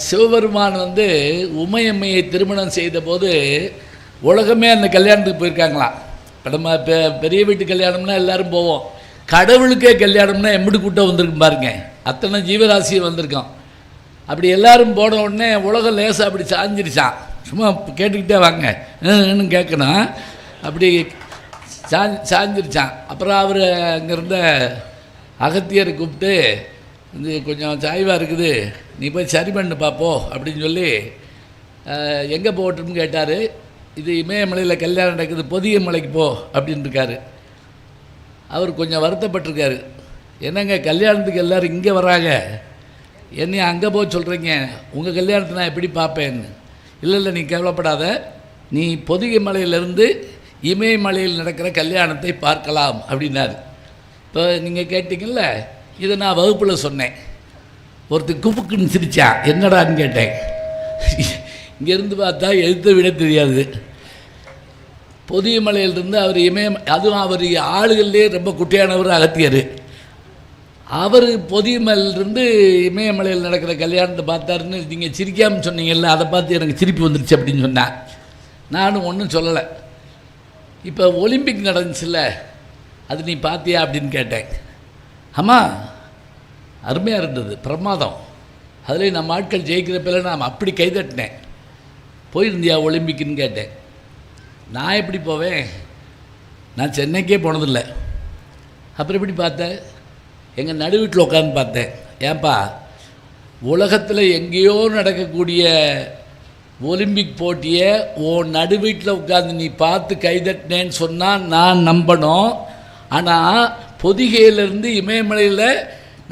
சிவபெருமான் உமையம்மையை திருமணம் செய்த போது உலகமே அந்த கல்யாணத்துக்கு போயிருக்காங்களாம். இப்போ நம்ம பெரிய வீட்டு கல்யாணம்னா எல்லோரும் போவோம். கடவுளுக்கே கல்யாணம்னா எம்பிட்டு கூட்டம் வந்திருக்கும் பாருங்க. அத்தனை ஜீவராசியும் வந்திருக்கோம். அப்படி எல்லோரும் போன உடனே உலகம் லேசாக அப்படி சாஞ்சிருச்சான். சும்மா கேட்டுக்கிட்டே வாங்க இன்னும் கேட்கணும். அப்படி சாஞ்சிருச்சான். அப்புறம் அவர் அங்கேருந்த அகத்தியரை கூப்பிட்டு இது கொஞ்சம் சாய்வாக இருக்குது, நீ போய் சரி பண்ணு பார்ப்போ அப்படின்னு சொல்லி எங்கே போகட்டும்னு கேட்டார். இது இமயமலையில் கல்யாணம் நடக்குது, பொதிய மலைக்கு போ அப்படின்னு இருக்காரு. அவர் கொஞ்சம் வருத்தப்பட்டிருக்காரு. என்னங்க கல்யாணத்துக்கு எல்லோரும் இங்கே வராங்க, என்னை அங்கே போக சொல்கிறீங்க, உங்கள் கல்யாணத்தை நான் எப்படி பார்ப்பேன்னு. இல்லை நீ கவலைப்படாத, நீ பொதிகை மலையிலேருந்து இமயமலையில் நடக்கிற கல்யாணத்தை பார்க்கலாம் அப்படின்னாரு. இப்போ நீங்கள் கேட்டிங்கல்ல, இதை நான் வகுப்பில் சொன்னேன். ஒருத்தர் குப்புக்குன்னு சிரித்தான். என்னடான்னு கேட்டேன். இங்கேருந்து பார்த்தா எழுத்த விட தெரியாது. பொதிய மலையிலிருந்து அவர் அதுவும் அவர் ஆளுகள்லேயே ரொம்ப குட்டியானவர் அகத்தியர். அவர் பொதிய மலையிலிருந்து இமயமலையில் நடக்கிற கல்யாணத்தை பார்த்தாருன்னு நீங்கள் சிரிக்காமல் சொன்னீங்கல்ல, அதை பார்த்து எனக்கு சிரிப்பு வந்துருச்சு அப்படின்னு சொன்னேன். நானும் ஒன்றும் சொல்லலை. இப்போ ஒலிம்பிக் நடந்துச்சுல்ல, அது நீ பார்த்தியா அப்படின்னு கேட்டேன். ஆமாம், அருமையாக இருந்தது, பிரமாதம். அதில் நம்ம ஆட்கள் ஜெயிக்கிறப்பில் நான் அப்படி கைதட்டினேன். போயிருந்தியா ஒலிம்பிக்குன்னு கேட்டேன். நான் எப்படி போவேன், நான் சென்னைக்கே போனதில்லை. அப்புறம் எப்படி பார்த்தேன், எங்கள் நடு வீட்டில் உட்காந்து பார்த்தேன். ஏன்பா, உலகத்தில் எங்கேயோ நடக்கக்கூடிய ஒலிம்பிக் போட்டியை நடு வீட்டில் உட்காந்து நீ பார்த்து கைதட்டினேன்னு சொன்னால் நான் நம்பணும். ஆனால் பொதிகையிலேருந்து இமயமலையில்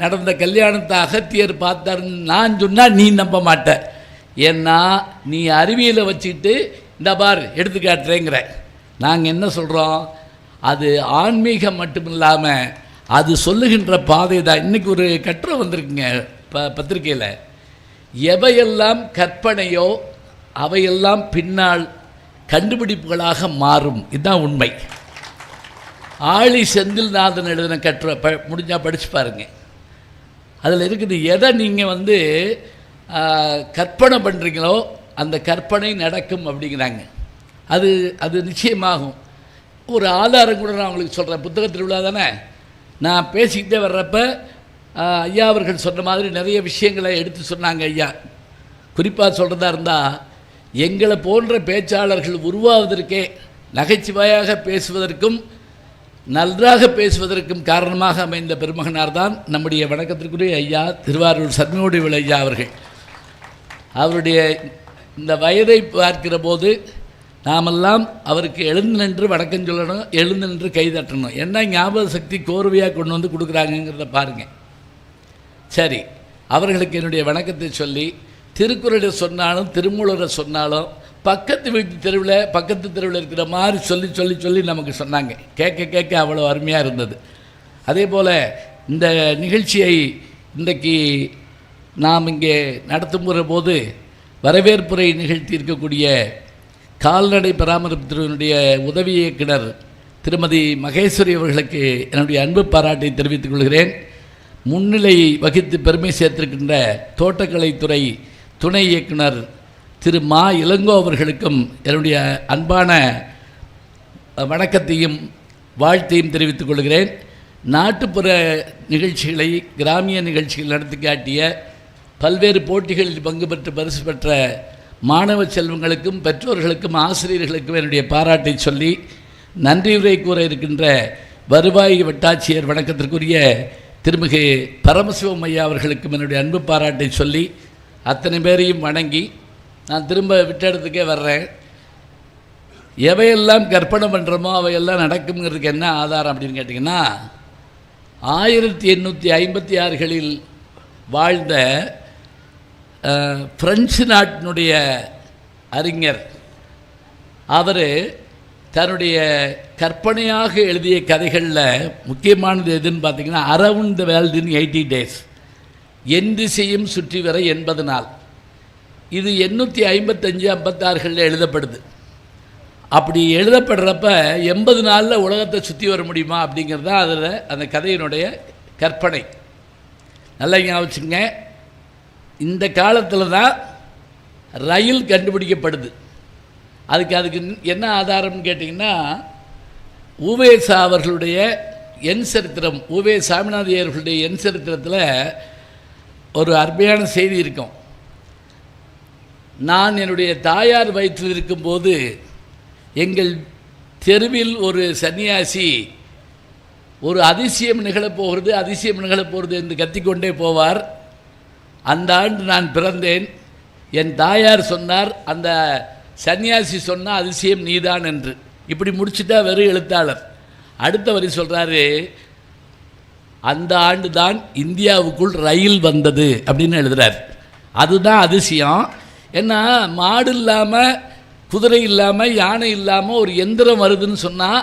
நடந்த கல்யாணத்தை அகத்தியர் பார்த்தாருன்னு நான் சொன்னால் நீ நம்ப மாட்ட. ஏன்னா நீ அறிவியலை வச்சுக்கிட்டு இந்த பார் எடுத்துக்காட்டுறேங்கிற. நாங்கள் என்ன சொல்கிறோம், அது ஆன்மீகம் மட்டும் இல்லாமல் அது சொல்லுகின்ற பாதை தான். இன்றைக்கி ஒரு கட்டுரை வந்திருக்குங்க பத்திரிக்கையில், எவையெல்லாம் கற்பனையோ அவையெல்லாம் பின்னால் கண்டுபிடிப்புகளாக மாறும். இதுதான் உண்மை. ஆழி செந்தில்நாதன் எழுதின கட்டுரை முடிஞ்சால் படித்து பாருங்க. அதில் இருக்குது, எதை நீங்கள் கற்பனை பண்ணுறீங்களோ அந்த கற்பனை நடக்கும் அப்படிங்கிறாங்க. அது நிச்சயமாகும். ஒரு ஆதாரம் கூட நான் உங்களுக்கு சொல்கிறேன். புத்தக திருவிழா தானே, நான் பேசிக்கிட்டே வர்றப்ப ஐயா அவர்கள் சொன்ன மாதிரி நிறைய விஷயங்களை எடுத்து சொன்னாங்க. ஐயா குறிப்பாக சொல்கிறதா இருந்தால், எங்களை போன்ற பேச்சாளர்கள் உருவாவதற்கே நகைச்சுவையாக பேசுவதற்கும் நன்றாக பேசுவதற்கும் காரணமாக அமைந்த பெருமகனார் தான் நம்முடைய வணக்கத்திற்குரிய ஐயா திருவாரூர் சண்முகவேல் ஐயா அவர்கள். அவருடைய இந்த வயதை பார்க்கிற போது நாமெல்லாம் அவருக்கு எழுந்து நின்று வணக்கம் சொல்லணும், எழுந்து நின்று கைதட்டணும். என்ன ஞாபக சக்தி கோர்வையாக கொண்டு வந்து கொடுக்குறாங்கங்கிறத பாருங்கள். சரி, அவர்களுக்கு என்னுடைய வணக்கத்தை சொல்லி, திருக்குறளை சொன்னாலும் திருமூலரை சொன்னாலும் பக்கத்து தெருவில் இருக்கிற மாதிரி சொல்லி சொல்லி சொல்லி நமக்கு சொன்னாங்க. கேட்க அவ்வளோ அருமையாக இருந்தது. அதே போல் இந்த நிகழ்ச்சியை இன்றைக்கு நாம் இங்கே நடத்துகிற போது வரவேற்புரை நிகழ்த்தி இருக்கக்கூடிய கால்நடை பராமரிப்புத்துறையினுடைய உதவி இயக்குனர் திருமதி மகேஸ்வரி அவர்களுக்கு என்னுடைய அன்பு பாராட்டை தெரிவித்துக் கொள்கிறேன். முன்னிலை வகித்து பெருமை சேர்த்திருக்கின்ற தோட்டக்கலைத்துறை துணை இயக்குனர் திரு மா இளங்கோ அவர்களுக்கும் என்னுடைய அன்பான வணக்கத்தையும் வாழ்த்தையும் தெரிவித்துக் கொள்கிறேன். நாட்டுப்புற நிகழ்ச்சிகளை, கிராமிய நிகழ்ச்சிகள் நடத்தி காட்டிய, பல்வேறு போட்டிகளில் பங்கு பெற்று பரிசு பெற்ற மாணவ செல்வங்களுக்கும் பெற்றோர்களுக்கும் ஆசிரியர்களுக்கும் என்னுடைய பாராட்டை சொல்லி, நன்றியுரை கூற இருக்கின்ற வருவாய் வட்டாட்சியர் வணக்கத்திற்குரிய திருமிகு பரமசிவம் ஐயா அவர்களுக்கும் என்னுடைய அன்பு பாராட்டை சொல்லி, அத்தனை பேரையும் வணங்கி நான் திரும்ப விட்ட இடத்துக்கே வர்றேன். எவையெல்லாம் கற்பனை பண்ணுறோமோ அவையெல்லாம் நடக்குங்கிறதுக்கு என்ன ஆதாரம் அப்படின்னு கேட்டிங்கன்னா, 1856களில் வாழ்ந்த பிரெஞ்சு நாட்டினுடைய அறிஞர், அவர் தன்னுடைய கற்பனையாக எழுதிய கதைகளில் முக்கியமானது எதுன்னு பார்த்தீங்கன்னா, around the world in 80 days, என் திசையும் சுற்றி வர 80 நாள். இது 855-56களில் எழுதப்படுது. அப்படி எழுதப்படுறப்ப 80 நாளில் உலகத்தை சுற்றி வர முடியுமா அப்படிங்கிறது தான் அதில் அந்த கதையினுடைய கற்பனை. நல்லா ஞாபகம் வச்சுங்க. இந்த காலத்தில் தான் ரயில் கண்டுபிடிக்கப்படுது. அதுக்கு என்ன ஆதாரம்னு கேட்டிங்கன்னா, உவேசா அவர்களுடைய என் சரித்திரம், உவே சாமிநாதையர்களுடைய என் சரித்திரத்தில் ஒரு அருமையான செய்தி இருக்கும். நான் என்னுடைய தாயார் வயிற்றில் இருக்கும்போது எங்கள் தெருவில் ஒரு சன்னியாசி ஒரு அதிசயம் நிகழப்போகிறது என்று கத்திக்கொண்டே போவார். அந்த ஆண்டு நான் பிறந்தேன். என் தாயார் சொன்னார், அந்த சன்னியாசி சொன்ன அதிசயம் நீதான் என்று. இப்படி முடிச்சுட்டா வெறும் எழுத்தாளர். அடுத்த வரி சொல்கிறாரு, அந்த ஆண்டு தான் இந்தியாவுக்குள் ரயில் வந்தது அப்படின்னு எழுதுகிறார். அதுதான் அதிசயம். ஏன்னா மாடு இல்லாமல், குதிரை இல்லாமல், யானை இல்லாமல் ஒரு எந்திரம் வருதுன்னு சொன்னால்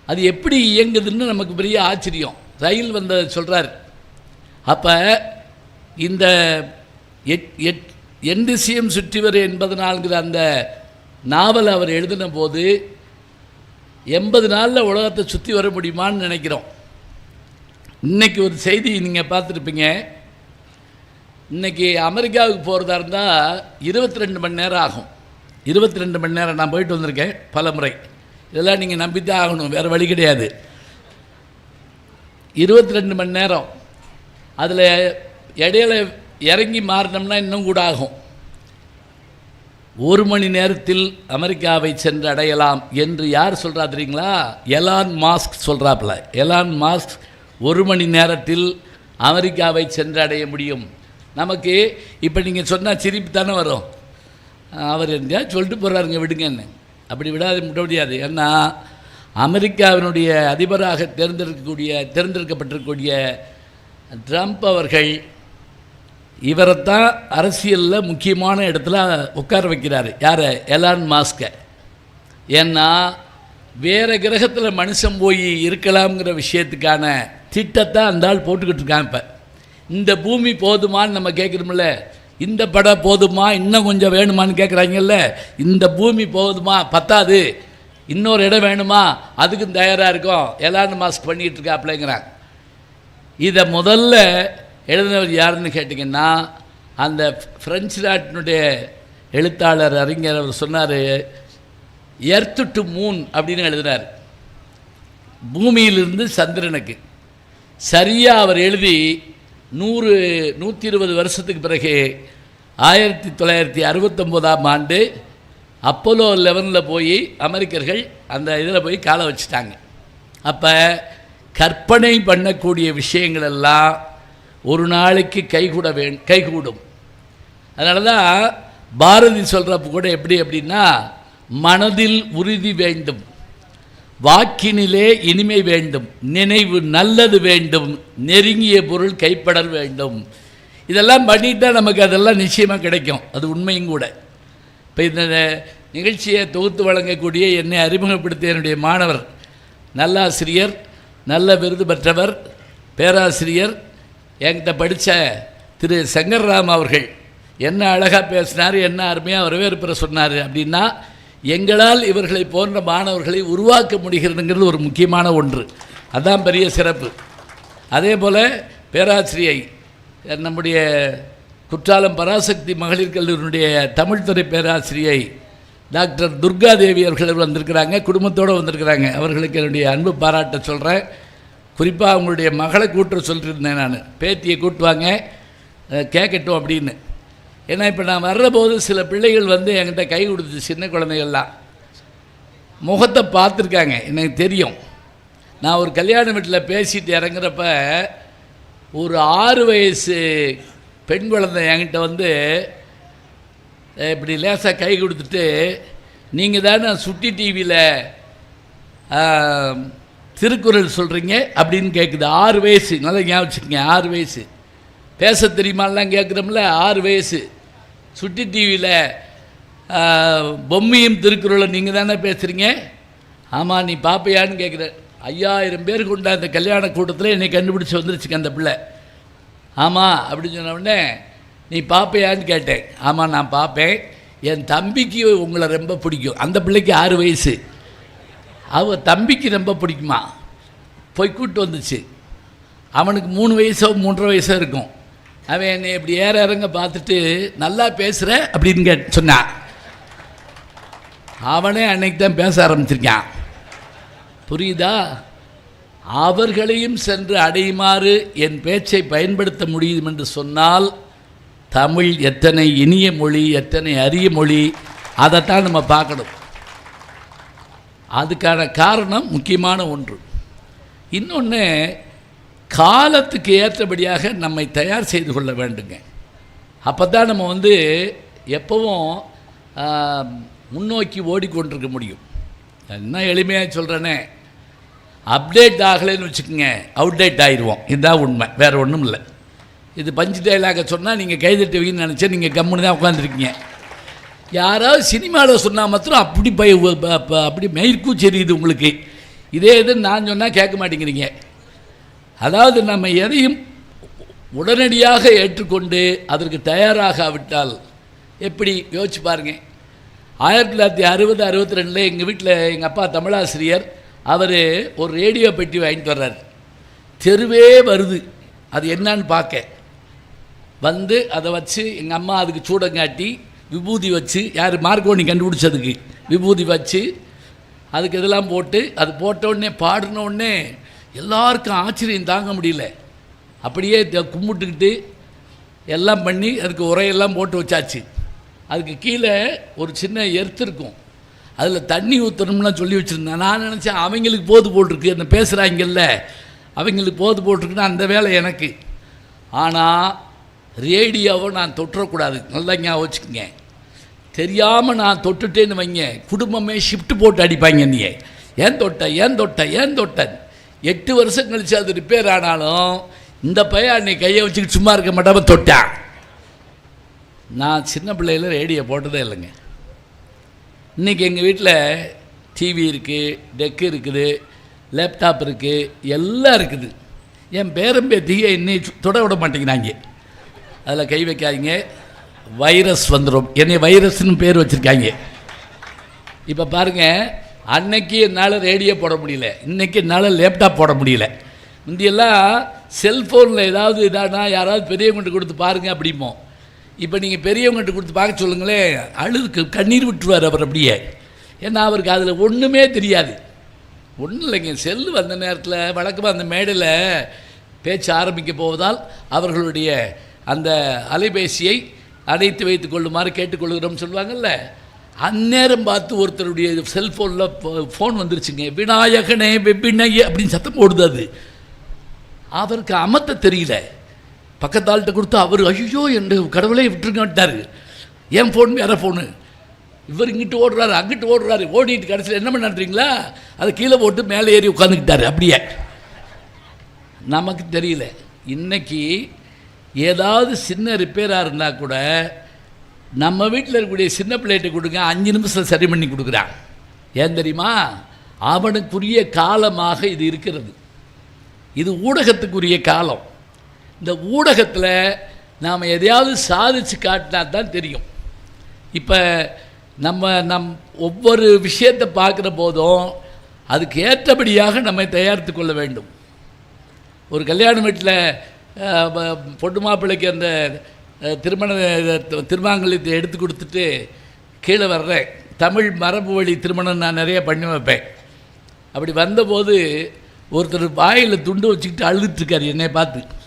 அது எப்படி இயங்குதுன்னு நமக்கு பெரிய ஆச்சரியம். ரயில் வந்ததை சொல்கிறார். அப்போ இந்த எண்டிசியம் சுற்றிவர் என்பதனால்ங்கிற அந்த நாவல் அவர் எழுதின போது 80 நாளில் உலகத்தை சுற்றி வர முடியுமான்னு நினைக்கிறோம். இன்றைக்கி ஒரு செய்தி நீங்கள் பார்த்துருப்பீங்க. இன்றைக்கி அமெரிக்காவுக்கு போகிறதா இருந்தால் 22 மணி நேரம் ஆகும். 22 மணி நேரம் நான் போயிட்டு வந்திருக்கேன் பல முறை. இதெல்லாம் நீங்கள் நம்பித்தான் ஆகணும், வேறு வழி கிடையாது. 22 மணி நேரம். அதில் இடையில இறங்கி மாறினோம்னா இன்னும் கூட ஆகும். 1 மணி நேரத்தில் அமெரிக்காவை சென்று அடையலாம் என்று யார் சொல்கிறா தெரியுங்களா? எலான் மாஸ்க் சொல்கிறாப்புல. எலான் மாஸ்க் 1 மணி நேரத்தில் அமெரிக்காவை சென்று அடைய முடியும். நமக்கு இப்போ நீங்கள் சொன்னால் சிரிப்பு தானே வரும். அவர் எங்கேயா சொல்லிட்டு போகிறாருங்க, விடுங்கன்னு. அப்படி விட முடியாது. ஏன்னா அமெரிக்காவினுடைய அதிபராக தேர்ந்தெடுக்கப்பட்டிருக்கக்கூடிய ட்ரம்ப் அவர்கள் இவரைத்தான் அரசியலில் முக்கியமான இடத்துல உட்கார வைக்கிறாரு. யார்? எலான் மாஸ்கை. ஏன்னா வேறு கிரகத்தில் மனுஷன் போய் இருக்கலாம்ங்கிற விஷயத்துக்கான திட்டத்தை அந்த ஆள் போட்டுக்கிட்டு இருக்கான். இப்போ இந்த பூமி போதுமான்னு நம்ம கேட்குறோம்ல, இந்த படம் போதுமா, இன்னும் கொஞ்சம் வேணுமான்னு கேட்குறாங்கல்ல. இந்த பூமி போதுமா, பத்தாது, இன்னொரு இடம் வேணுமா, அதுக்கும் தயாராக இருக்கும், எலான் மாஸ்க் பண்ணிகிட்டு இருக்காப்லங்கிறாங்க. இதை முதல்ல எழுதினவர் யாருன்னு கேட்டிங்கன்னா, அந்த பிரெஞ்சு நாட்டினுடைய எழுத்தாளர் அறிஞர். அவர் சொன்னார், எர்த்து டு மூன் அப்படின்னு எழுதினார். பூமியிலிருந்து சந்திரனுக்கு. சரியாக அவர் எழுதி 120 வருஷத்துக்கு பிறகு 1969ஆம் ஆண்டு அப்போலோ 11 போய் அமெரிக்கர்கள் அந்த இதில் போய் காலை வச்சுட்டாங்க. அப்போ கற்பனை பண்ணக்கூடிய விஷயங்கள் எல்லாம் ஒரு நாளைக்கு கைகூடும். அதனால தான் பாரதி சொல்கிறப்ப கூட எப்படி அப்படின்னா, மனதில் உறுதி வேண்டும், வாக்கினிலே இனிமை வேண்டும், நினைவு நல்லது வேண்டும், நெருங்கிய பொருள் கைப்படல் வேண்டும். இதெல்லாம் பண்ணிட்டால் நமக்கு அதெல்லாம் நிச்சயமாக கிடைக்கும். அது உண்மையும் கூட. இப்போ இந்த நிகழ்ச்சியை தொகுத்து வழங்கக்கூடிய என்னை அறிமுகப்படுத்திய என்னுடைய மாணவர், நல்லாசிரியர், நல்ல விருது பெற்றவர், பேராசிரியர், என்கிட்ட படித்த திரு சங்கர்ராம் அவர்கள் என்ன அழகாக பேசினார், என்ன அருமையாக வரவேற்புற சொன்னார். அப்படின்னா எங்களால் இவர்களை போன்ற மாணவர்களை உருவாக்க முடிகிறதுங்கிறது ஒரு முக்கியமான ஒன்று. அதுதான் பெரிய சிறப்பு. அதே போல் பேராசிரியை நம்முடைய குற்றாலம் பராசக்தி மகளிர் கல்லூரியினுடைய தமிழ்துறை பேராசிரியை டாக்டர் துர்காதேவி அவர்கள் வந்திருக்கிறாங்க, குடும்பத்தோடு வந்திருக்கிறாங்க. அவர்களுக்கு என்னுடைய அன்பு பாராட்ட சொல்கிறேன். குறிப்பாக அவங்களுடைய மகளை கூட்ட சொல்லியிருந்தேன் நான், பேத்தியை கூட்டுவாங்க கேட்கட்டும் அப்படின்னு. ஏன்னா இப்போ நான் வர்ற போது சில பிள்ளைகள் வந்து என்கிட்ட கை கொடுத்து, சின்ன குழந்தைகள்லாம் முகத்தை பார்த்துருக்காங்க, எனக்கு தெரியும். நான் ஒரு கல்யாண வீட்டில் பேசிட்டு இறங்குறப்ப ஒரு 6 வயசு பெண் குழந்தை என்கிட்ட வந்து இப்படி லேசாக கை கொடுத்துட்டு, நீங்கள் தானே சுட்டி டிவியில் திருக்குறள் சொல்கிறீங்க அப்படின்னு கேட்குது. 6 வயசு, நல்லா ஞாபகம் வச்சுக்கோங்க, 6 வயசு. பேச தெரியுமாலாம் கேட்குறோம்ல, 6 வயசு. சுட்டி டிவியில் பொம்மையும் திருக்குறளை நீங்கள் தானே பேசுகிறீங்க. ஆமாம், நீ பார்ப்பையான்னு கேட்குற. 5000 பேர் கொண்ட அந்த கல்யாண கூட்டத்தில் என்னை கண்டுபிடிச்சி வந்துருச்சுங்க அந்த பிள்ளை. ஆமாம் அப்படின்னு சொன்ன உடனே, நீ பார்ப்பையான்னு கேட்டேன். ஆமாம் நான் பார்ப்பேன், என் தம்பிக்கு உங்களை ரொம்ப பிடிக்கும். அந்த பிள்ளைக்கு 6 வயசு, அவள் தம்பிக்கு ரொம்ப பிடிக்குமா, போய் கூப்பிட்டு வந்துச்சு. அவனுக்கு 3 வயசோ 3.5 வயசோ இருக்கும். அவன் என்னை இப்படி ஏற இறங்க பார்த்துட்டு நல்லா பேசுகிற அப்படின்னு சொன்னான். அவனே அன்னைக்கு தான் பேச ஆரம்பிச்சிருக்கான். புரியுதா? அவர்களையும் சென்று அடையுமாறு என் பேச்சை பயன்படுத்த முடியும் என்று சொன்னால் தமிழ் எத்தனை இனிய மொழி, எத்தனை அரிய மொழி, அதைத்தான் நம்ம பார்க்கணும். அதுக்கான காரணம் முக்கியமான ஒன்று. இன்னொன்று, காலத்துக்கு ஏற்றபடியாக நம்மை தயார் செய்து கொள்ள வேண்டுங்க. அப்போ தான் நம்ம எப்பவும் முன்னோக்கி ஓடிக்கொண்டிருக்க முடியும். என்ன எளிமையாக சொல்கிறேனே, அப்டேட் ஆகலைன்னு வச்சுக்கோங்க, அவுட்டேட் ஆகிடுவோம். இதுதான் உண்மை, வேறு ஒன்றும் இல்லை. இது பஞ்சு டைலாக சொன்னால் நீங்கள் கைதட்டுவீங்கன்னு நினச்சா நீங்கள் கம்முன்னு தான் உட்காந்துருக்கீங்க. யாராவது சினிமாவில் சொன்னால் மாத்திரம் அப்படி மயிர்க்கும் தெரியுது உங்களுக்கு. இதே இது நான் சொன்னால் கேட்க மாட்டேங்கிறீங்க. அதாவது நம்ம எதையும் உடனடியாக ஏற்றுக்கொண்டு அதற்கு தயாராகாவிட்டால் எப்படி யோசிச்சு பாருங்க. 1960-62 எங்கள் வீட்டில் எங்கள் அப்பா தமிழாசிரியர், அவர் ஒரு ரேடியோ பெட்டி வாங்கிட்டு வர்றார். தெருவே வருது, அது என்னன்னு பார்க்க அதை வச்சு எங்கள் அம்மா அதுக்கு சூடங்காட்டி விபூதி வச்சு, யார் மார்க்கோனி கண்டுபிடிச்சதுக்கு விபூதி வச்சு அதுக்கு இதெல்லாம் போட்டு, அது போட்டோடனே பாடினோடனே எல்லாருக்கும் ஆச்சரியம் தாங்க முடியல. அப்படியே கும்பிட்டுக்கிட்டு எல்லாம் பண்ணி அதுக்கு உரையெல்லாம் போட்டு வச்சாச்சு. அதுக்கு கீழே ஒரு சின்ன எர்த்து இருக்கும், அதில் தண்ணி ஊற்றணும்லாம் சொல்லி வச்சுருந்தேன். நான் நினச்சேன் அவங்களுக்கு போது போட்டிருக்கு, என்ன பேசுகிறாங்கல்ல அவங்களுக்கு போது போட்டிருக்குன்னா அந்த வேலை எனக்கு. ஆனால் ரேடியோவை நான் தொட்டுறக்கூடாது, நல்லா ஞாபகம் வச்சுக்கோங்க. தெரியாமல் நான் தொட்டுட்டேன்னு வைங்க, குடும்பமே ஷிஃப்ட் போட்டு அடிப்பாங்க. நீ ஏன் தொட்ட 8 வருஷம் கழிச்சு அது ரிப்பேர் ஆனாலும் இந்த பையன் அன்னைக்கு கையை வச்சுக்கிட்டு சும்மா இருக்க மாட்டாமல் தொட்டான். நான் சின்ன பிள்ளையில் ரேடியோ போட்டதே இல்லைங்க. இன்றைக்கி எங்கள் வீட்டில் டிவி இருக்குது, டெக்கு இருக்குது, லேப்டாப் இருக்குது, எல்லாம் இருக்குது. என் பேரம்பேத்தியை இன்னைக்கு தொட விட மாட்டேங்கிறாங்க. அதில் கை வைக்காதீங்க, வைரஸ் வந்துடும். என்னை வைரஸ்னு பேர் வச்சுருக்காங்க. இப்போ பாருங்கள், அன்னைக்கு என்னால் ரேடியோ போட முடியல, இன்றைக்கி என்னால் லேப்டாப் போட முடியல. முந்தியெல்லாம் செல்ஃபோனில் ஏதாவது இதானா யாராவது பெரியவங்கள்ட்ட கொடுத்து பாருங்கள் அப்படிமோ. இப்போ நீங்கள் பெரியவங்கள்ட்ட கொடுத்து பார்க்க சொல்லுங்களேன், அழுதுக்கு கண்ணீர் விட்டுருவார் அவர் அப்படியே. ஏன்னா அவருக்கு அதில் ஒன்றுமே தெரியாது. ஒன்றும் இல்லைங்க, செல்லு வந்த நேரத்தில் வழக்கமாக அந்த மேடையில் பேச்சு ஆரம்பிக்க போவதால் அவர்களுடைய அந்த அலைபேசியை அடைத்து வைத்து கொள்ளுமாறு கேட்டுக்கொள்கிறோம்னு சொல்லுவாங்கள்ல, அந்நேரம் பார்த்து ஒருத்தருடைய செல்ஃபோனில் ஃபோன் வந்துருச்சுங்க. விநாயகனே வெப்பினையே அப்படின்னு சத்தம் போடுது. அது அவருக்கு அமர்த்த தெரியல. பக்கத்தாள்கிட்ட கொடுத்து அவர் ஐயோ என்று கடவுளே விட்டுருங்கட்டார். என் ஃபோன் வேறு ஃபோனு, இவர் இங்கிட்டு ஓடுறாரு அங்கிட்டு ஓடுறாரு, ஓடிட்டு கடைசியில் என்ன பண்ணுறீங்களா அதை கீழே போட்டு மேலே ஏறி உட்காந்துக்கிட்டாரு. அப்படியே நமக்கு தெரியல. இன்றைக்கி ஏதாவது சின்ன ரிப்பேராக இருந்தால் கூட நம்ம வீட்டில் இருக்கக்கூடிய சின்ன பிள்ளைகிட்ட கொடுங்க, 5 நிமிஷம் சரி பண்ணி கொடுக்குறான். ஏன் தெரியுமா? அவனுக்குரிய காலமாக இது இருக்கிறது. இது ஊடகத்துக்குரிய காலம். இந்த ஊடகத்தில் நாம் எதையாவது சாதித்து காட்டினா தான் தெரியும். இப்போ நம் ஒவ்வொரு விஷயத்தை பார்க்குற போதும் அதுக்கு ஏற்றபடியாக நம்மை தயாரித்து கொள்ள வேண்டும். ஒரு கல்யாண வீட்டில் பொண்ணு மாப்பிள்ளைக்கு அந்த திருமாங்கல்யத்தை எடுத்து கொடுத்துட்டு கீழே வர்றேன். தமிழ் மரபு வழி திருமணம் நான் நிறைய பண்ணி வைப்பேன். அப்படி வந்தபோது ஒருத்தர் வாயில் துண்டு வச்சுக்கிட்டு அழுதுட்டுருக்காரு. என்னை பார்த்து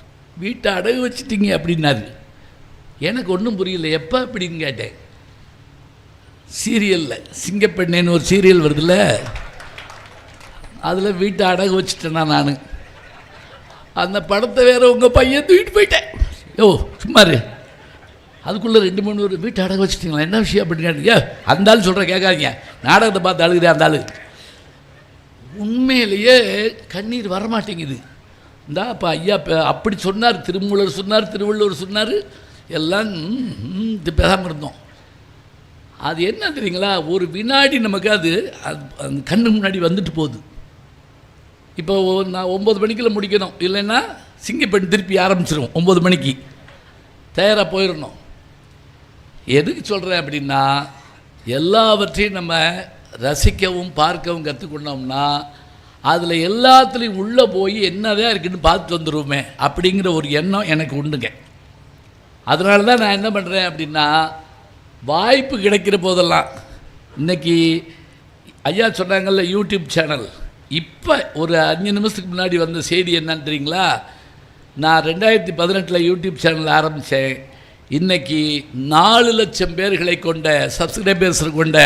வீட்டை அடகு வச்சுட்டிங்க அப்படின்னாரு. எனக்கு ஒன்றும் புரியல. எப்போ அப்படின்னு கேட்டேன். சீரியலில் சிங்கப்பெண்ணேன்னு ஒரு சீரியல் வருதுல்ல, அதில் வீட்டை அடகு வச்சுட்டேன்னா நான் அந்த படத்தை வேறு உங்கள் பையன் தூக்கிட்டு போயிட்டேன். யோ சும்மாரு, அதுக்குள்ளே 2-3 வீட்டை அடகு வச்சுட்டிங்களா, என்ன விஷயம் அப்படின்னு கேட்டீங்க. அந்த ஆள் சொல்கிற கேட்காதீங்க, நாடகத்தை பார்த்து அழுகிறேன். அந்த ஆள் உண்மையிலேயே கண்ணீர் வரமாட்டேங்குது. இந்தா இப்போ ஐயா அப்படி சொன்னார், திருமூலர் சொன்னார், திருவள்ளுவர் சொன்னார், எல்லாம் இது பேசாமல் இருந்தோம். அது என்ன தெரியுங்களா, ஒரு வினாடி நமக்கு அது அந்த கண்ணு முன்னாடி வந்துட்டு போகுது. இப்போ நான் 9 மணிக்குள்ள முடிக்கணும், இல்லைன்னா சிங்கப்பெண் திருப்பி ஆரம்பிச்சிடும். 9 மணிக்கு தயாராக போயிடணும். எதுக்கு சொல்கிறேன் அப்படின்னா, எல்லாவற்றையும் நம்ம ரசிக்கவும் பார்க்கவும் கற்றுக்கொண்டோம்னா அதில் எல்லாத்துலேயும் உள்ளே போய் என்னதான் இருக்குன்னு பார்த்து வந்துடுவோமே அப்படிங்கிற ஒரு எண்ணம் எனக்கு உண்டுங்க. அதனால தான் நான் என்ன பண்ணுறேன் அப்படின்னா, வாய்ப்பு கிடைக்கிற போதெல்லாம், இன்றைக்கி ஐயா சொன்னாங்கல்ல யூடியூப் சேனல், இப்போ ஒரு 5 நிமிஷத்துக்கு முன்னாடி வந்த செய்தி என்னன்னு தெரியுங்களா? நான் 2018 யூடியூப் சேனல் ஆரம்பித்தேன். இன்றைக்கி 4 லட்சம் பேர்களை கொண்ட சப்ஸ்கிரைபர்ஸ் கொண்ட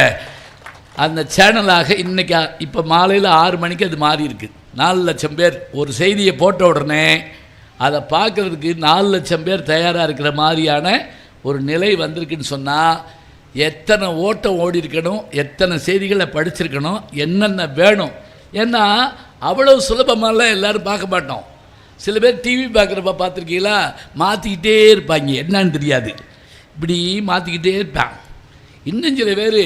அந்த சேனலாக இன்றைக்கி இப்போ மாலையில் 6 மணிக்கு அது மாறி இருக்குது. 4 லட்சம் பேர் ஒரு செய்தியை போட்ட உடனே அதை பார்க்குறதுக்கு 4 லட்சம் பேர் தயாராக இருக்கிற மாதிரியான ஒரு நிலை வந்திருக்குன்னு சொன்னால், எத்தனை ஓட்டம் ஓடி இருக்கணும், எத்தனை செய்திகளை படிச்சிருக்கணும், என்னென்ன வேணும். ஏன்னா அவ்வளோ சுலபமாலாம் எல்லோரும் பார்க்க மாட்டோம். சில பேர் டிவி பார்க்குறப்ப பார்த்துருக்கீங்களா, மாற்றிக்கிட்டே இருப்பாங்க, என்னன்னு தெரியாது, இப்படி மாற்றிக்கிட்டே இருப்பான். இன்னும் சில பேர்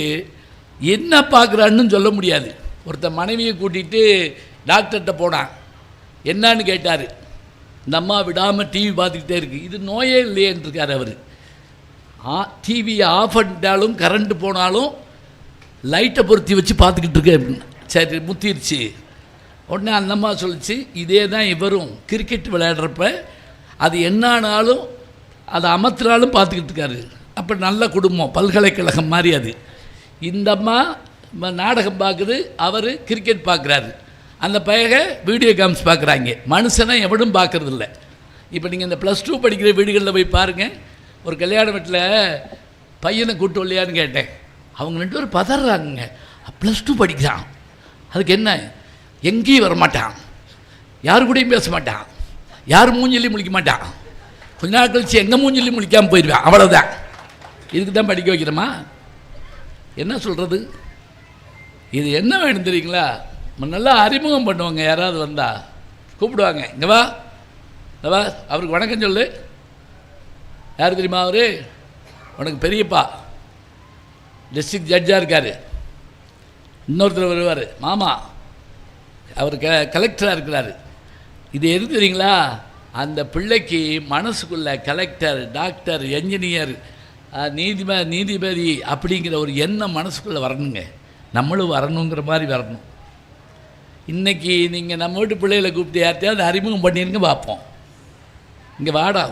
என்ன பார்க்குறான்னு சொல்ல முடியாது. ஒருத்தன் மனைவியை கூட்டிகிட்டு டாக்டர்கிட்ட போனான், என்னான்னு கேட்டார். இந்த அம்மா விடாமல் டிவி பார்த்துக்கிட்டே இருக்குது. இது நோயே இல்லையேன்னு இருக்கார் அவர். டிவியை ஆஃப் பண்ணிட்டாலும் கரண்ட்டு போனாலும் லைட்டை பொருத்தி வச்சு பார்த்துக்கிட்டு இருக்கேன். சரி முத்திருச்சு. உடனே அந்த அம்மா சொல்லிச்சு, இதே தான் இவரும் கிரிக்கெட் விளையாடுறப்ப அது என்னானாலும் அதை அமர்த்தினாலும் பார்த்துக்கிட்டு இருக்காரு. அப்போ நல்ல குடும்பம், பல்கலைக்கழகம் மாதிரி அது. இந்த அம்மா நாடகம் பார்க்குது, அவர் கிரிக்கெட் பார்க்குறாரு. அந்த பையக வீடியோ கேம்ஸ் பார்க்குறாங்க. மனுஷனை எவனும் பார்க்குறதில்ல. இப்போ நீங்கள் இந்த +2 படிக்கிற வீடுகளில் போய் பாருங்கள். ஒரு கல்யாண வீட்டில் பையனை கூட்டு வரலையான்னு கேட்டேன். அவங்க 2 பேரும் பதறாங்க. +2 படிக்கிறான், அதுக்கு என்ன, எங்கேயும் வரமாட்டான், யாரு கூடயும் பேச மாட்டான், யார் மூஞ்சிலையும் முழிக்க மாட்டான், கொஞ்ச நாள் கழிச்சு எங்கள் மூஞ்சிலையும் முழிக்காமல் போயிடுவான், அவ்வளோதான். இதுக்கு தான் படிக்க வைக்கிறோமா? என்ன சொல்கிறது? இது என்ன வேணும் தெரியுங்களா? நல்லா அறிமுகம் பண்ணுவாங்க. யாராவது வந்தால் கூப்பிடுவாங்க, இங்கே வா, வா, அவருக்கு வணக்கம் சொல்லு. யார் தெரியுமா அவர்? உனக்கு பெரியப்பா டிஸ்ட்ரிக்ட் ஜட்ஜாக இருக்கார். இன்னொருத்தர் வருவார், மாமா, அவர் கலெக்டராக இருக்கிறாரு. இது எது தெரியுங்களா? அந்த பிள்ளைக்கு மனசுக்குள்ள கலெக்டர், டாக்டர், என்ஜினியர், நீதிபதி அப்படிங்கிற ஒரு எண்ணம் மனசுக்குள்ளே வரணுங்க. நம்மளும் வரணுங்கிற மாதிரி வரணும். இன்றைக்கி நீங்கள் நம்ம வீட்டு பிள்ளைகளை கூப்பிட்டு யார்ட்டையாவது அறிமுகம் பண்ணிருங்க பார்ப்போம். இங்கே வாடா,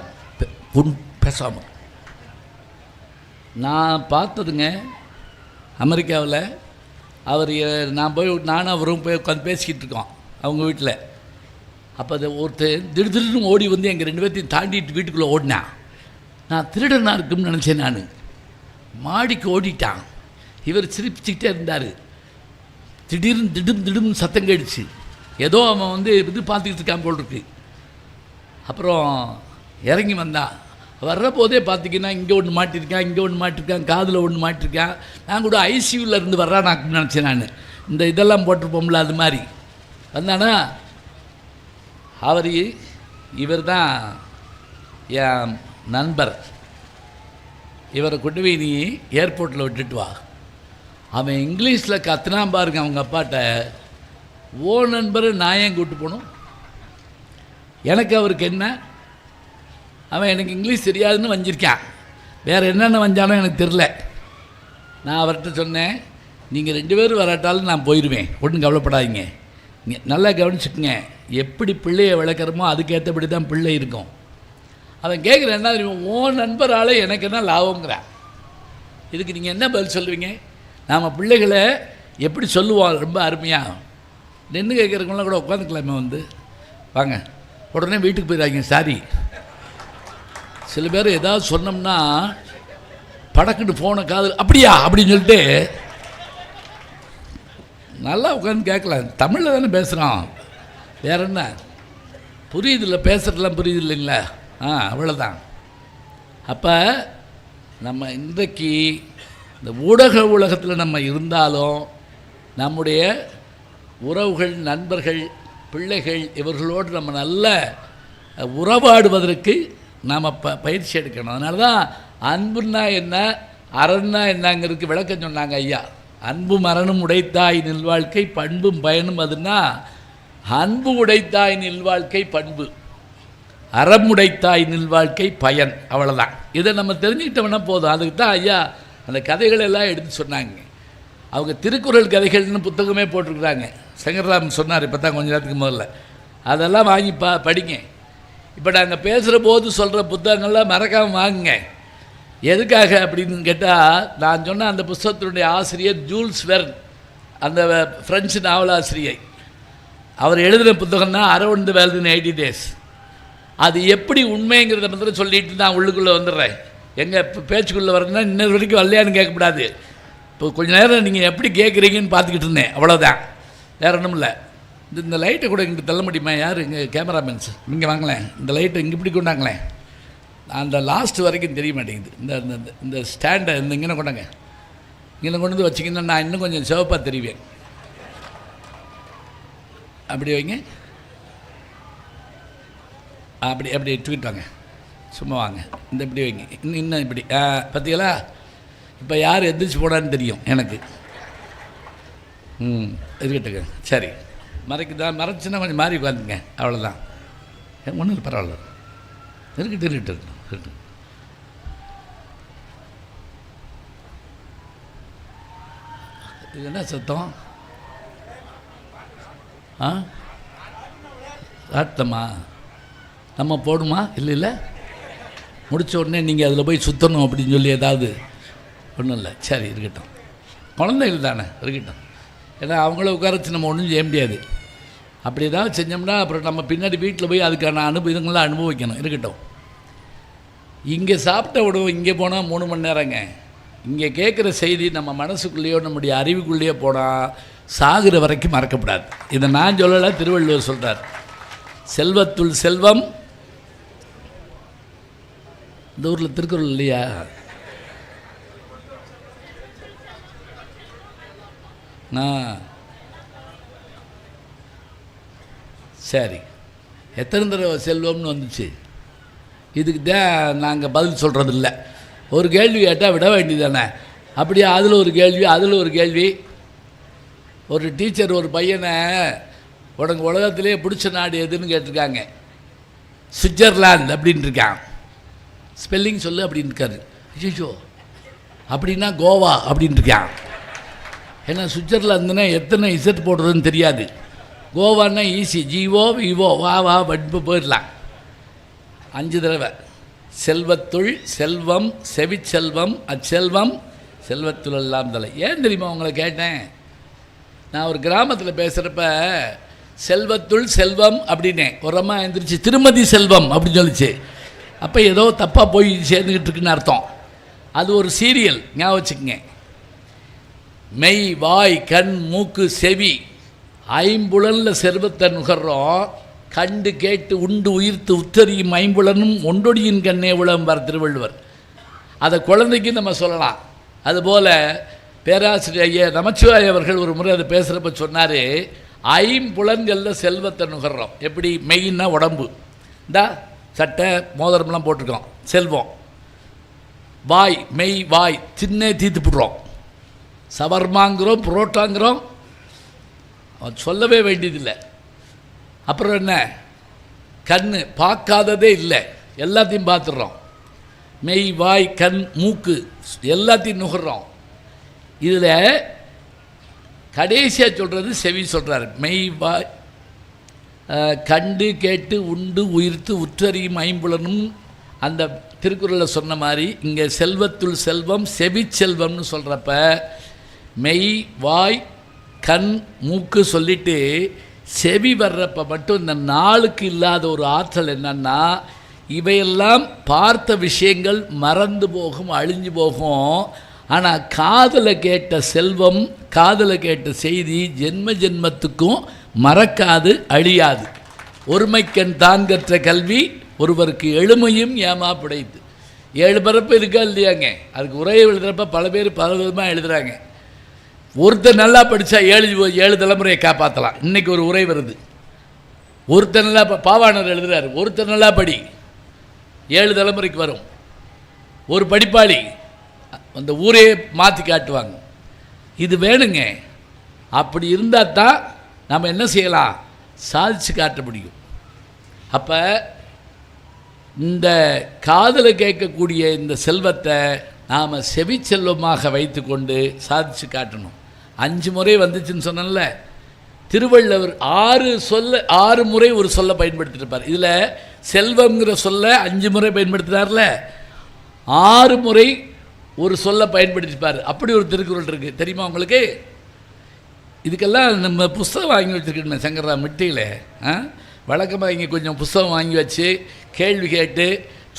பேசாமல். நான் பார்த்ததுங்க அமெரிக்காவில். அவர் நான் போய் நானும் அவரும் போய் உட்காந்து பேசிக்கிட்டு இருக்கோம் அவங்க வீட்டில். அப்போ அதை ஒருத்தர் திடீர்னு ஓடி வந்து எங்கள் 2 பேர்த்தையும் தாண்டிட்டு வீட்டுக்குள்ளே ஓடினான். நான் திருடனாக இருக்குன்னு நினச்சேன். நான் மாடிக்கு ஓடிட்டான். இவர் சிரிப்பிச்சுக்கிட்டே இருந்தார். திடீர்னு திடும் சத்தம் கேடுச்சு. ஏதோ அவன் வந்து இது பார்த்துக்கிட்டு இருக்கான் போல் இருக்கு. அப்புறம் இறங்கி வந்தான். வர்ற போதே பார்த்திங்கன்னா இங்கே ஒன்று மாட்டிருக்கான், இங்கே ஒன்று மாட்டிருக்கான், காதில் ஒன்று மாட்டிருக்கான். நான் கூட ஐசியூவில் இருந்து வர்றான்னு நினச்சேன். நான் இந்த இதெல்லாம் போட்டிருப்போம்ல அது மாதிரி வந்தானா. இவர் தான் என் நண்பர். இவரை கொண்டு போய் நீ ஏர்போர்ட்டில் விட்டுட்டு வா. அவன் இங்கிலீஷில் கத்துனா பாருங்க அவங்க அப்பாட்ட. ஓ நண்பர் நான் ஏன் கூப்பிட்டு போகணும்? எனக்கு அவருக்கு என்ன? அவன் எனக்கு இங்கிலீஷ் தெரியாதுன்னு வஞ்சிருக்கான். வேறு என்னென்ன வஞ்சானோ எனக்கு தெரில. நான் அவர்கிட்ட சொன்னேன், நீங்கள் 2 பேரும் வராட்டாலும் நான் போயிடுவேன், ஒன்றும் கவலைப்படாதீங்க. நல்லா கவனிச்சுக்குங்க, எப்படி பிள்ளையை விளக்குறமோ அதுக்கேற்றபடி தான் பிள்ளை இருக்கும். அவன் கேட்குற என்ன தெரியும், ஓ நண்பரால் எனக்கு என்ன லாபங்கிறான். இதுக்கு நீங்கள் என்ன பதில் சொல்லுவீங்க? நாம் பிள்ளைகளை எப்படி சொல்லுவோம் ரொம்ப அருமையாக. நின்று கேட்குறவங்களாம் கூட உட்காந்துக்கலாமே வந்து வாங்க, உடனே வீட்டுக்கு போயிடாங்க. சாரி, சில பேர் ஏதாவது சொன்னோம்னா படக்குன்னு ஃபோனை காது அப்படியா அப்படின்னு சொல்லிட்டு நல்லா உட்காந்து கேட்கலாம். தமிழில் தானே பேசுகிறோம், வேற என்ன புரியுதில்ல, பேசுகிறதுலாம் புரியுது இல்லைங்களா? அவ்வளோதான். அப்போ நம்ம இன்றைக்கு இந்த ஊடக உலகத்தில் நம்ம இருந்தாலும் நம்முடைய உறவுகள், நண்பர்கள், பிள்ளைகள் இவர்களோடு நம்ம நல்ல உறவாடுவதற்கு நாம் பயிற்சி எடுக்கணும். அதனால தான் அன்புன்னா என்ன, அறன்னா என்னங்கிறதுக்கு விளக்கம் சொன்னாங்க ஐயா. அன்பும் அறனும் உடைத்தாய் நில்வாழ்க்கை, பண்பும் பயனும் அதுன்னா அன்பு உடைத்தாய் நில்வாழ்க்கை பண்பு, அறம் உடைத்தாய் நில்வாழ்க்கை பயன். அவ்வளோதான். இதை நம்ம தெரிஞ்சுக்கிட்டோம்னா போதும். அதுக்கு தான் ஐயா அந்த கதைகள் எல்லாம் எடுத்து சொன்னாங்க. அவங்க திருக்குறள் கதைகள்னு புத்தகமே போட்டிருக்கிறாங்க. சங்கர்ராம் சொன்னார் இப்போ தான் கொஞ்ச நேரத்துக்கு முதல்ல. அதெல்லாம் வாங்கி படிங்க. இப்போ நாங்கள் பேசுகிற போது சொல்கிற புத்தகங்கள்லாம் மறக்காமல் வாங்குங்க. எதுக்காக அப்படின்னு கேட்டால், நான் சொன்ன அந்த புத்தகத்தினுடைய ஆசிரியர் ஜூல்ஸ் வெர்ன், அந்த ஃப்ரெஞ்சு நாவலாசிரியை, அவர் எழுதின புத்தகம் தான் around the world in 80 days. அது எப்படி உண்மைங்கிறத மட்டும் சொல்லிட்டு நான் உள்ளுக்குள்ளே வந்துடுறேன். எங்கள் இப்போ பேச்சுக்குள்ளே வரணுன்னா இன்னொரு வரைக்கும் வரலையான்னு கேட்கக்கூடாது. இப்போ கொஞ்சம் நேரம் நீங்கள் எப்படி கேட்குறீங்கன்னு பார்த்துக்கிட்டு இருந்தேன், அவ்வளோதான், வேறு ஒன்றும் இல்லை. இந்த லைட்டை கூட இங்கே தள்ள முடியுமா? யார் இங்கே கேமராமேன்ஸ் இங்கே வாங்களேன், இந்த லைட்டை இங்கே இப்படி கொண்டாங்களேன், அந்த லாஸ்ட் வரைக்கும் தெரிய மாட்டேங்குது. இந்த இந்த ஸ்டாண்டை இந்த இங்கே கொண்டாங்க, இங்கே கொண்டு வந்து வச்சிங்கன்னா நான் இன்னும் கொஞ்சம் சிவப்பாக தெரிவேன். அப்படி வைங்க, அப்படி அப்படி தூக்கிட்டு வாங்க, சும்மா வாங்க, இந்த இப்படி வைங்க, இன்னும் இப்படி. பார்த்தீங்களா? இப்போ யார் எந்திரிச்சு போடான்னு தெரியும் எனக்கு. இருக்கட்டுங்க, சரி. மறைச்சுன்னா கொஞ்சம் மாறி உட்காந்துங்க, அவ்வளோதான், ஒன்றும் இல்லை, பரவாயில்ல, இருக்கட்டும். இது என்ன சத்தம்? ஆட்டமா நம்ம போடுமா? இல்லை, முடித்த உடனே நீங்கள் அதில் போய் சுற்றணும் அப்படின்னு சொல்லி ஏதாவது ஒன்றும் இல்லை, சரி இருக்கட்டும், குழந்தைகள் தானே, இருக்கட்டும். ஏன்னா அவங்கள உட்காரச்சு நம்ம ஒன்றும் செய்ய முடியாது. அப்படி ஏதாவது செஞ்சோம்னா அப்புறம் நம்ம பின்னாடி வீட்டில் போய் அதுக்கான இதுங்களாம் அனுபவிக்கணும், இருக்கட்டும். இங்கே சாப்பிட்ட உணவு இங்கே போனால் 3 மணி நேரங்க. இங்கே கேட்குற செய்தி நம்ம மனசுக்குள்ளேயோ நம்முடைய அறிவுக்குள்ளேயோ போனால் சாகிற வரைக்கும் மறக்கப்படாது. இதை நான் சொல்லலை, திருவள்ளுவர் சொல்கிறார். செல்வத்துள் செல்வம், இந்த ஊரில் திருக்குறள் இல்லையா? சரி, எத்தனை தடவை செல்வம்னு வந்துச்சு? இதுக்கு தான் நாங்கள் பதில் சொல்கிறது இல்லை. ஒரு கேள்வி கேட்டால் விட வேண்டியதானே? அப்படியே அதில் ஒரு கேள்வி, அதில் ஒரு கேள்வி. ஒரு டீச்சர் ஒரு பையனை, உனக்கு உலகத்திலே பிடிச்ச நாடு எதுன்னு கேட்டிருக்காங்க. சுவிட்சர்லாந்து அப்படின்னு இருக்கான். ஸ்பெல்லிங் சொல்லு அப்படின்னு இருக்காரு. ஐயோ, அப்படின்னா கோவா அப்படின்னு இருக்கான். ஏன்னா சுவிட்சர்லாந்துன்னா எத்தனை இசட் போடுறதுன்னு தெரியாது. கோவான்னா ஈஸி, ஜிஓ விவோ வா படிப்பு போயிடலாம். 5 தடவை. செல்வத்துள் செல்வம் செவிச்செல்வம் அச்செல்வம் செல்வத்துள் எல்லாம் தலை. ஏன் தெரியுமா உங்களை கேட்டேன்? நான் ஒரு கிராமத்தில் பேசுகிறப்ப செல்வத்துள் செல்வம் அப்படின்னேன். ஒரு அம்மா எழுந்திரிச்சு திருமதி செல்வம் அப்படின்னு சொல்லிச்சு. அப்போ ஏதோ தப்பாக போய் சேர்ந்துக்கிட்டு இருக்குன்னு அர்த்தம். அது ஒரு சீரியல், ஞாபகம் வச்சுக்கங்க. மெய் வாய் கண் மூக்கு செவி 5 செல்வத்தை நுகர்றோம். கண்டு கேட்டு உண்டு உயிர்த்து உத்தரியும் 5 ஒன்றொடியின் கண்ணே உளம்பார் திருவள்ளுவர். அதை குழந்தைக்கு நம்ம சொல்லலாம். அதுபோல் பேராசிரியர் நமச்சிவாய் அவர்கள் ஒரு முறை அதை பேசுகிறப்ப சொன்னார், 5 செல்வத்தை நுகர்றோம். எப்படி? மெயின்னா உடம்பு, இந்தா சட்டை மோதிரம்லாம் போட்டிருக்கோம், செல்வம். வாய், மெய் வாய் தின்னே தீத்துப்பிடுறோம். சவர்மாங்கிறோம், புரோட்டாங்கிறோம், சொல்லவே வேண்டியதில்லை. அப்புறம் என்ன? கண், பார்க்காததே இல்லை, எல்லாத்தையும் பார்த்துடுறோம். மெய் வாய் கண் மூக்கு எல்லாத்தையும் நுகர்றோம். இதில் கடைசியாக சொல்கிறது செவி சொல்கிறார். மெய் வாய் கண்டு கேட்டு உண்டு உயிர்த்து உற்றறியும் 5 அந்த திருக்குறளில் சொன்ன மாதிரி இங்கே செல்வத்துள் செல்வம் செவி செல்வம்னு சொல்கிறப்ப மெய் வாய் கண் மூக்கு சொல்லிட்டு செவி வர்றப்ப மட்டும் இந்த நாளுக்கு இல்லாத ஒரு ஆற்றல் என்னன்னா, இவையெல்லாம் பார்த்த விஷயங்கள் மறந்து போகும், அழிஞ்சு போகும். ஆனால் காதில் கேட்ட செல்வம், காதில் கேட்ட செய்தி ஜென்ம ஜென்மத்துக்கும் மறக்காது, அழியாது. ஒருமைக்கண் தான் கற்ற கல்வி ஒருவருக்கு எளிமையும் ஏமா பிடைத்து. 7 பிறப்பு இருக்கா இல்லையாங்க? அதுக்கு உரையை எழுதுகிறப்ப பல பேர் பல விதமாக எழுதுகிறாங்க. ஒருத்தர் நல்லா படித்தா 7 தலைமுறையை காப்பாற்றலாம். இன்றைக்கி ஒரு உரை வருது, ஒருத்தர் நல்லா பாவாணர் எழுதுகிறார், ஒருத்தர் நல்லா படி 7 தலைமுறைக்கு வரும். ஒரு படிப்பாளி அந்த ஊரே மாற்றி காட்டுவாங்க. இது வேணுங்க. அப்படி இருந்தால் தான் நம்ம என்ன செய்யலாம்? சாதிச்சு காட்ட முடியும். அப்போ இந்த காதில் கேட்கக்கூடிய இந்த செல்வத்தை நாம் செவி செல்வமாக வைத்து கொண்டு சாதிச்சு காட்டணும். 5 முறை வந்துச்சுன்னு சொன்னல, திருவள்ளுவர் 6 முறை ஒரு சொல்ல பயன்படுத்தியிருப்பார். இதில் செல்வம்ங்கிற சொல்ல 5 முறை பயன்படுத்தினார்ல, 6 முறை ஒரு சொல்ல பயன்படுத்திப்பார். அப்படி ஒரு திருக்குறள் இருக்குது தெரியுமா உங்களுக்கு? இதுக்கெல்லாம் நம்ம புஸ்தகம் வாங்கி வச்சுருக்கணும் சங்கரா மிட்டியில். வழக்கமாக இங்கே கொஞ்சம் புஸ்தகம் வாங்கி வச்சு கேள்வி கேட்டு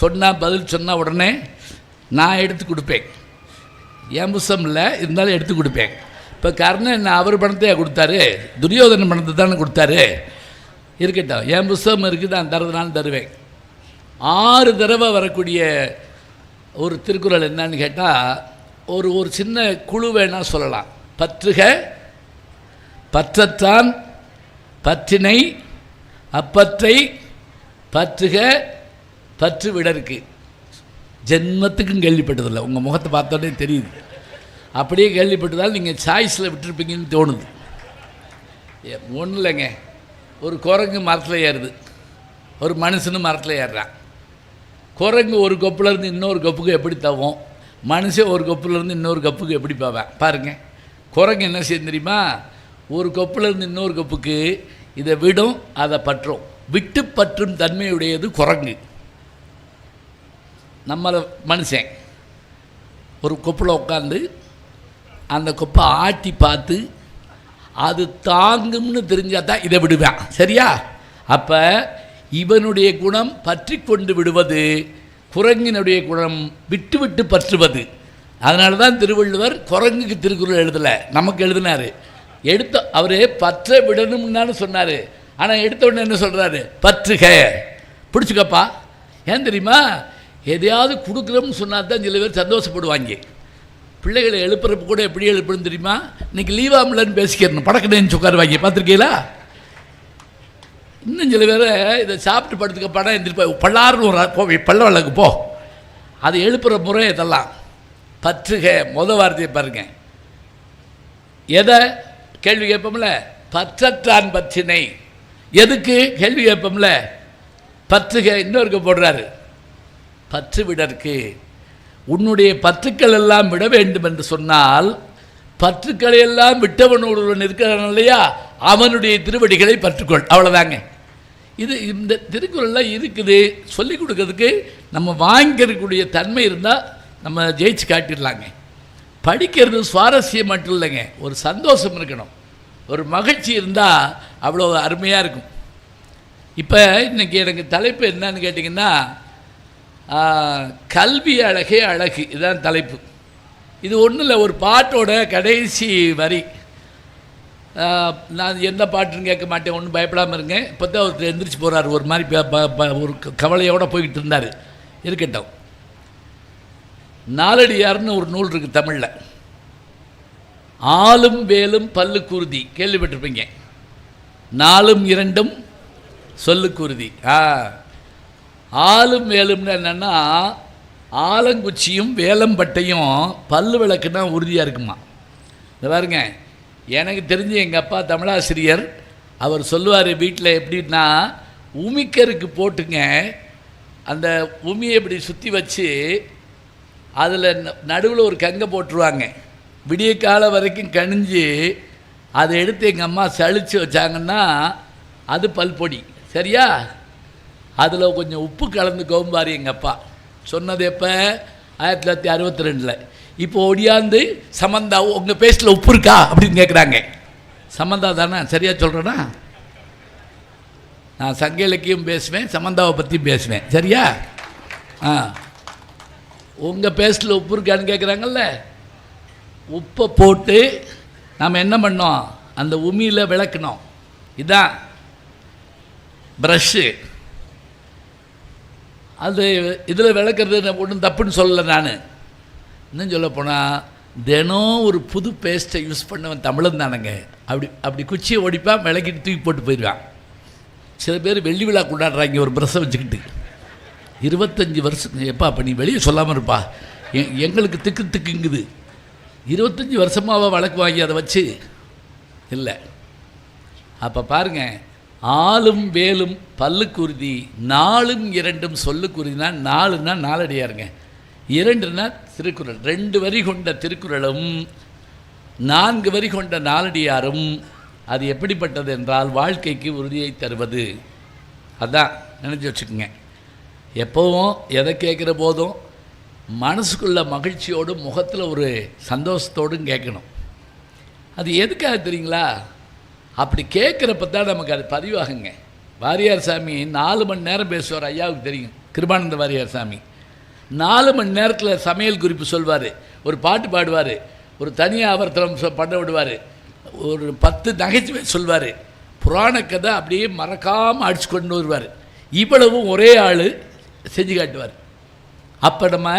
சொன்னால் பதில் சொன்னால் உடனே நான் எடுத்து கொடுப்பேன். என் புஸ்தகம் இல்லை, இருந்தாலும் எடுத்து கொடுப்பேன். இப்போ கர்ணன் அவர் பணத்தையே கொடுத்தாரு, துரியோதன பணத்தை தானே கொடுத்தாரு. இருக்கட்டும், என் புஸ்தகம் இருக்குது, நான் தரதுனாலும் தருவேன். 6 தடவை வரக்கூடிய ஒரு திருக்குறள் என்னன்னு கேட்டால், ஒரு சின்ன குழு வேணால் சொல்லலாம். பற்றுக பற்றத்தான் பற்றினை அப்பற்றை பற்றுக பற்று விடருக்கு. ஜென்மத்துக்கும் கேள்விப்பட்டதில்லை, உங்கள் முகத்தை பார்த்தோன்னே தெரியுது. அப்படியே கேள்விப்பட்டதால் நீங்கள் சாய்ஸில் விட்டுருப்பீங்கன்னு தோணுது. ஒன்றும் இல்லைங்க, ஒரு குரங்கு மரத்தில் ஏறுது, ஒரு மனுஷனும் மரத்தில் ஏறுறான். குரங்கு ஒரு கொப்புலேருந்து இன்னொரு கொப்புக்கு எப்படி தவும், மனுஷன் ஒரு கொப்புலேருந்து இன்னொரு கொப்புக்கு எப்படி போவேன் பாருங்கள். குரங்கு என்ன செய்யும் தெரியுமா? ஒரு கொப்புலேருந்து இன்னொரு கொப்புக்கு இதை விடும், அதை பற்றும். விட்டு பற்றும் தன்மையுடையது குரங்கு. நம்மளை மனுஷன் ஒரு கொப்பில் உட்காந்து அந்த கொப்பை ஆட்டி பார்த்து அது தாங்கும்னு தெரிஞ்சால் தான் இதை விடுவேன், சரியா? அப்போ இவனுடைய குணம் பற்றி கொண்டு விடுவது, குரங்கினுடைய குணம் விட்டு விட்டு பற்றுவது. அதனால தான் திருவள்ளுவர் குரங்குக்கு திருக்குறள் எழுதலை, நமக்கு எழுதினார். அவரே பற்ற விடணும்னு சொன்னார். ஆனால் எடுத்த உடனே என்ன சொல்கிறாரு? பற்றுக, பிடிச்சிக்கப்பா. ஏன் தெரியுமா? எதையாவது கொடுக்குறோம்னு சொன்னால் தான் சில பேர் சந்தோஷப்படுவாங்க. பிள்ளைகளை எழுப்புறப்ப கூட எப்படி எழுப்புன்னு தெரியுமா? இன்றைக்கி லீவாமலன்னு பேசிக்கிறணும், படக்கணுன்னு உட்காருவாங்க, பார்த்துருக்கீங்களா? இன்னும் சில பேர் இதை சாப்பிட்டு படுத்துக்க படம் எந்திரிப்பா பல்லாறுன்னு போ, பல்ல வழக்கு போ. அதை எழுப்புகிற முறை இதெல்லாம். பற்றுக வார்த்தையை பாருங்க. எதை கேள்வி கேட்போம்ல? பற்றற்றான் பற்றினை. எதுக்கு கேள்வி கேட்போம்ல? பற்றுக இன்னொருக்கு போடுறாரு, பற்று விடற்கு. உன்னுடைய பற்றுக்கள் எல்லாம் விட வேண்டும் என்று சொன்னால், பற்றுக்களை எல்லாம் விட்டவனோடு இருக்கிறான் இல்லையா, அவனுடைய திருவடிகளை பற்றுக்கொள். அவ்வளோதாங்க. இது இந்த திருக்குறள்லாம் இருக்குது. சொல்லிக் கொடுக்கறதுக்கு நம்ம வாங்கிக்கக்கூடிய தன்மை இருந்தால் நம்ம ஜெயிச்சு காட்டிடலாங்க. படிக்கிறது சுவாரஸ்யம் மட்டும் இல்லைங்க, ஒரு சந்தோஷம் இருக்கணும், ஒரு மகிழ்ச்சி இருந்தால் அவ்வளோ அருமையாக இருக்கும். இப்போ இன்றைக்கி எனக்கு தலைப்பு என்னன்னு கேட்டிங்கன்னா, கல்வி அழகே அழகு, இதுதான் தலைப்பு. இது ஒன்றும் இல்லை, ஒரு பாட்டோட கடைசி வரி. நான் எந்த பாட்டுன்னு கேட்க மாட்டேன், ஒன்றும் பயப்படாமல் இருங்க. இப்போ தான் ஒருத்தர் எந்திரிச்சு போகிறார், ஒரு மாதிரி ஒரு கவலையோடு போய்கிட்டு இருந்தார். இருக்கட்டும். நாலடியார்னு ஒரு நூல் இருக்குது தமிழில். ஆலும் வேலும் பல்லுக்குருதி கேள்விப்பட்டிருப்பீங்க. 4ம் 2ம் சொல்லுக்குருதி. ஆலும் வேலும்னு என்னென்னா, ஆலங்குச்சியும் வேலம்பட்டையும் பல்லு விளக்குன்னா உறுதியாக இருக்குமா. இந்த பாருங்க, எனக்கு தெரிஞ்சு எங்கள் அப்பா தமிழாசிரியர், அவர் சொல்லுவார் வீட்டில் எப்படின்னா, உமிக்கருக்கு போட்டுங்க, அந்த உமியை இப்படி சுற்றி வச்சு அதில் நடுவில் ஒரு கங்கை போட்டுருவாங்க. விடிய காலம் வரைக்கும் கணிஞ்சு அதை எடுத்து எங்கள் அம்மா சளிச்சு வச்சாங்கன்னா அது பல்பொடி, சரியா? அதில் கொஞ்சம் உப்பு கலந்து கோம்பார் எங்கள் அப்பா. சொன்னது எப்போ? 1962. இப்போ ஒடியாந்து சமந்தா உங்கள் பேஸ்ட்டில் உப்பு இருக்கா அப்படின்னு கேட்குறாங்க. சமந்தா தானே, சரியாக சொல்கிறேன்னா? நான் சங்க இலக்கியம் பேசுவேன், சமந்தாவை பற்றியும் பேசுவேன், சரியா? உங்கள் பேஸ்ட்டில் உப்பு இருக்கான்னு கேட்குறாங்கல்ல. உப்பை போட்டு நாம் என்ன பண்ணோம்? அந்த உமியில் விளக்கணும். இதுதான் ப்ரஷ்ஷு. அது இதில் விளக்குறது ஒன்றும் தப்புன்னு சொல்லலை. நான் இன்னும் சொல்ல போனால், தினம் ஒரு புது பேஸ்ட்டை யூஸ் பண்ணவன் தமிழன் தானேங்க. அப்படி குச்சியை ஒடிப்பான், விளக்கிட்டு தூக்கி போட்டு போயிடுவான். சில பேர் வெள்ளி விழா கொண்டாடுறாங்க ஒரு ப்ரஷ்ஷை வச்சுக்கிட்டு. 25 வருஷம் எப்பா, அப்போ நீ வெளியே சொல்லாமல் இருப்பா, எங்களுக்கு திக்குங்குது. 25 வருஷமாக வழக்கு வாங்கி அதை வச்சு இல்லை. அப்போ பாருங்கள், ஆலும் வேலும் பல்லுக்குருதி, 4ம் 2ம் சொல்லுக்குருதினா, 4னா நாலடியாருங்க, 2னா திருக்குறள். 2 வரி கொண்ட திருக்குறளும் 4 வரி கொண்ட நாலடியாரும் அது எப்படிப்பட்டது என்றால் வாழ்க்கைக்கு உறுதியை தருவது. அதான் நினச்சி வச்சுக்கோங்க. எப்போவும் எதை கேட்குற போதும் மனசுக்குள்ள மகிழ்ச்சியோடும் முகத்தில் ஒரு சந்தோஷத்தோடும் கேட்கணும். அது எதுக்காக தெரியுங்களா? அப்படி கேட்குறப்ப தான் நமக்கு அது பதிவாகுங்க. வாரியார் சாமி 4 மணி நேரம் பேசுவார். ஐயாவுக்கு தெரியும், கிருபானந்த வாரியார் சாமி 4 மணி நேரத்தில் சமையல் குறிப்பு சொல்வார், ஒரு பாட்டு பாடுவார், ஒரு தனி ஆவர்த்தனம் பண்ண விடுவார், ஒரு 10 நகைச்சுவை சொல்வார், புராண கதை அப்படியே மறக்காமல் அடிச்சு கொண்டு வருவார். இவ்வளவும் ஒரே ஆள் செஞ்சு காட்டுவார். அப்போ நம்ம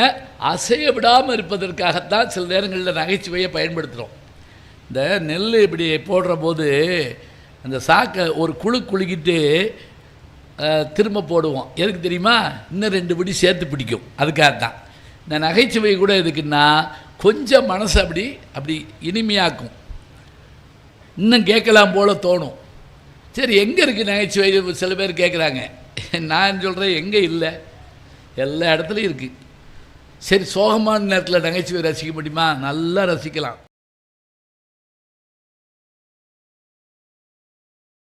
அசைய விடாமல் இருப்பதற்காகத்தான் சில நேரங்களில் நகைச்சுவையை பயன்படுத்துகிறோம். இந்த நெல் இப்படி போடுற போது அந்த சாக்கை ஒரு குலுக்கிட்டு திரும்ப போடுவோம். எதுக்கு தெரியுமா? இன்னும் 2 பிடி சேர்த்து பிடிக்கும். அதுக்காகத்தான் இந்த நகைச்சுவை கூட எதுக்குன்னா கொஞ்சம் மனசு அப்படி இனிமையாக்கும், இன்னும் கேட்கலாம் போல தோணும். சரி, எங்கே இருக்குது நகைச்சுவை? சில பேர் கேட்குறாங்க. நான் சொல்கிறேன், எங்கே இல்லை, எல்லா இடத்துலையும் இருக்குது. சரி, சோகமான நேரத்தில் நகைச்சுவை ரசிக்க முடியுமா? நல்லா ரசிக்கலாம்.